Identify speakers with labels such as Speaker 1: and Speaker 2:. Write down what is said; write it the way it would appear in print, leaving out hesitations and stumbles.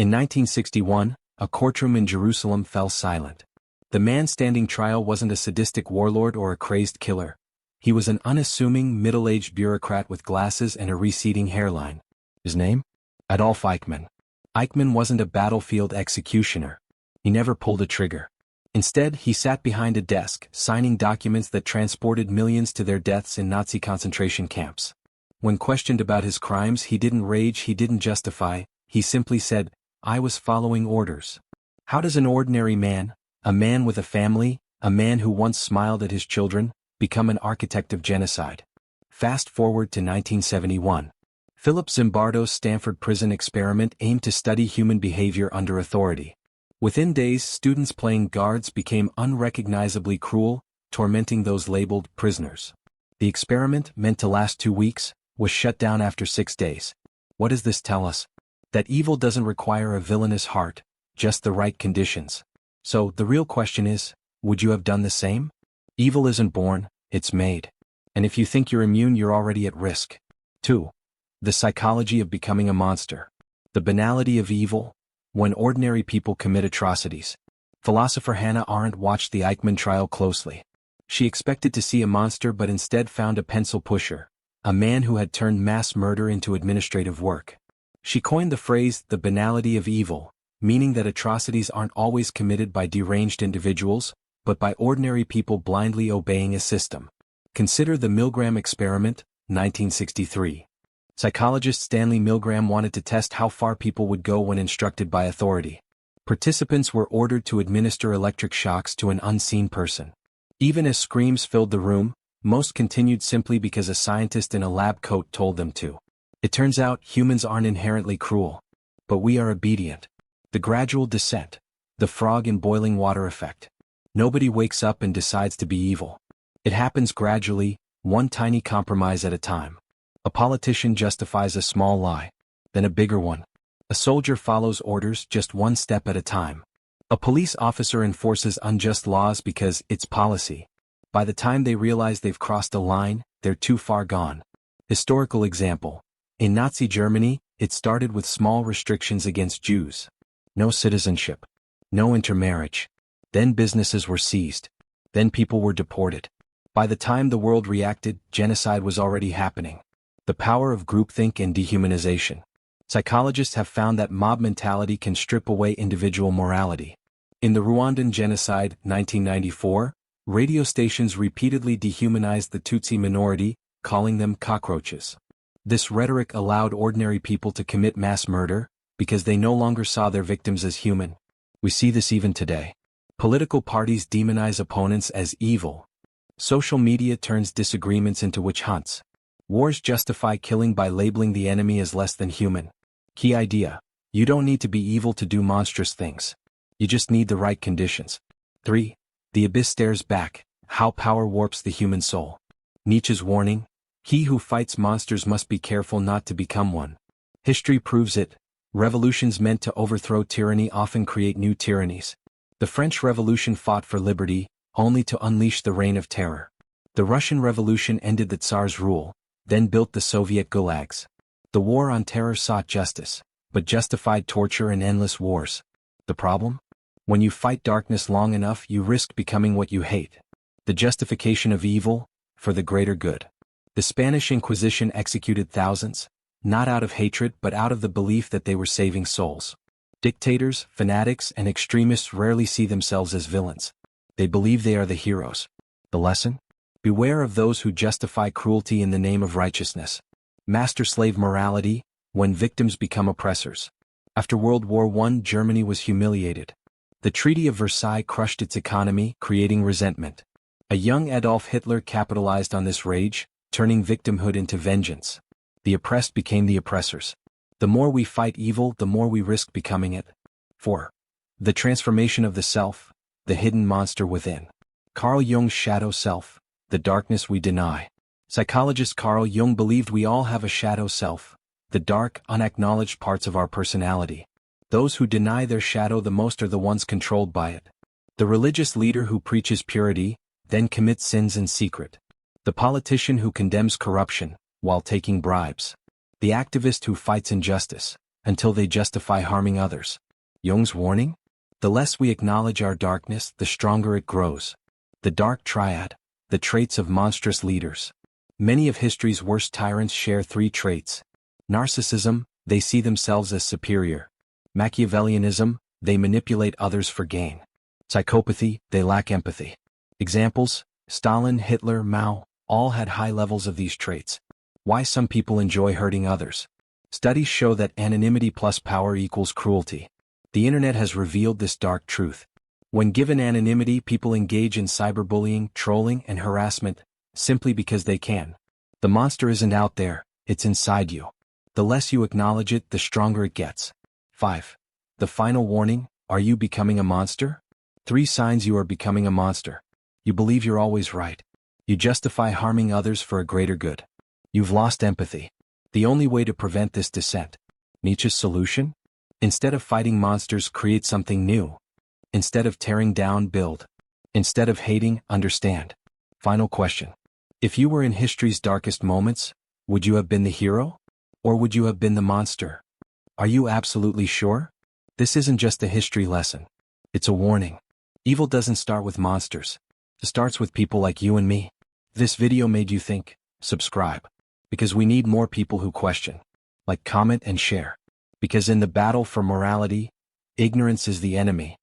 Speaker 1: In 1961, a courtroom in Jerusalem fell silent. The man standing trial wasn't a sadistic warlord or a crazed killer. He was an unassuming, middle-aged bureaucrat with glasses and a receding hairline. His name? Adolf Eichmann. Eichmann wasn't a battlefield executioner. He never pulled a trigger. Instead, he sat behind a desk, signing documents that transported millions to their deaths in Nazi concentration camps. When questioned about his crimes, he didn't rage, he didn't justify, he simply said, "I was following orders." How does an ordinary man, a man with a family, a man who once smiled at his children, become an architect of genocide? Fast forward to 1971. Philip Zimbardo's Stanford prison experiment aimed to study human behavior under authority. Within days, students playing guards became unrecognizably cruel, tormenting those labeled prisoners. The experiment, meant to last 2 weeks, was shut down after 6 days. What does this tell us? That evil doesn't require a villainous heart, just the right conditions. So, the real question is, would you have done the same? Evil isn't born, it's made. And if you think you're immune, you're already at risk. 2. The psychology of becoming a monster. The banality of evil. When ordinary people commit atrocities. Philosopher Hannah Arendt watched the Eichmann trial closely. She expected to see a monster but instead found a pencil pusher, a man who had turned mass murder into administrative work. She coined the phrase, the banality of evil, meaning that atrocities aren't always committed by deranged individuals, but by ordinary people blindly obeying a system. Consider the Milgram experiment, 1963. Psychologist Stanley Milgram wanted to test how far people would go when instructed by authority. Participants were ordered to administer electric shocks to an unseen person. Even as screams filled the room, most continued simply because a scientist in a lab coat told them to. It turns out humans aren't inherently cruel. But we are obedient. The gradual descent. The frog in boiling water effect. Nobody wakes up and decides to be evil. It happens gradually, one tiny compromise at a time. A politician justifies a small lie, then a bigger one. A soldier follows orders just one step at a time. A police officer enforces unjust laws because it's policy. By the time they realize they've crossed a line, they're too far gone. Historical example. In Nazi Germany, it started with small restrictions against Jews. No citizenship. No intermarriage. Then businesses were seized. Then people were deported. By the time the world reacted, genocide was already happening. The power of groupthink and dehumanization. Psychologists have found that mob mentality can strip away individual morality. In the Rwandan genocide, 1994, radio stations repeatedly dehumanized the Tutsi minority, calling them cockroaches. This rhetoric allowed ordinary people to commit mass murder, because they no longer saw their victims as human. We see this even today. Political parties demonize opponents as evil. Social media turns disagreements into witch hunts. Wars justify killing by labeling the enemy as less than human. Key idea. You don't need to be evil to do monstrous things. You just need the right conditions. 3. The abyss stares back. How power warps the human soul. Nietzsche's warning. He who fights monsters must be careful not to become one. History proves it. Revolutions meant to overthrow tyranny often create new tyrannies. The French Revolution fought for liberty, only to unleash the reign of terror. The Russian Revolution ended the Tsar's rule, then built the Soviet gulags. The war on terror sought justice, but justified torture and endless wars. The problem? When you fight darkness long enough, you risk becoming what you hate. The justification of evil, for the greater good. The Spanish Inquisition executed thousands, not out of hatred but out of the belief that they were saving souls. Dictators, fanatics, and extremists rarely see themselves as villains. They believe they are the heroes. The lesson? Beware of those who justify cruelty in the name of righteousness. Master-slave morality, when victims become oppressors. After World War I, Germany was humiliated. The Treaty of Versailles crushed its economy, creating resentment. A young Adolf Hitler capitalized on this rage, turning victimhood into vengeance. The oppressed became the oppressors. The more we fight evil, the more we risk becoming it. 4. The transformation of the self, the hidden monster within. Carl Jung's shadow self, the darkness we deny. Psychologist Carl Jung believed we all have a shadow self, the dark, unacknowledged parts of our personality. Those who deny their shadow the most are the ones controlled by it. The religious leader who preaches purity, then commits sins in secret. The politician who condemns corruption, while taking bribes. The activist who fights injustice, until they justify harming others. Jung's warning? The less we acknowledge our darkness, the stronger it grows. The dark triad, the traits of monstrous leaders. Many of history's worst tyrants share three traits. Narcissism, they see themselves as superior. Machiavellianism, they manipulate others for gain. Psychopathy, they lack empathy. Examples: Stalin, Hitler, Mao, all had high levels of these traits. Why some people enjoy hurting others. Studies show that anonymity plus power equals cruelty. The internet has revealed this dark truth. When given anonymity, people engage in cyberbullying, trolling, and harassment, simply because they can. The monster isn't out there, it's inside you. The less you acknowledge it, the stronger it gets. 5. The final warning: are you becoming a monster? 3 signs you are becoming a monster. You believe you're always right. You justify harming others for a greater good. You've lost empathy. The only way to prevent this descent. Nietzsche's solution? Instead of fighting monsters, create something new. Instead of tearing down, build. Instead of hating, understand. Final question. If you were in history's darkest moments, would you have been the hero? Or would you have been the monster? Are you absolutely sure? This isn't just a history lesson. It's a warning. Evil doesn't start with monsters. It starts with people like you and me. If this video made you think, subscribe. Because we need more people who question. Like, comment, and share. Because in the battle for morality, ignorance is the enemy.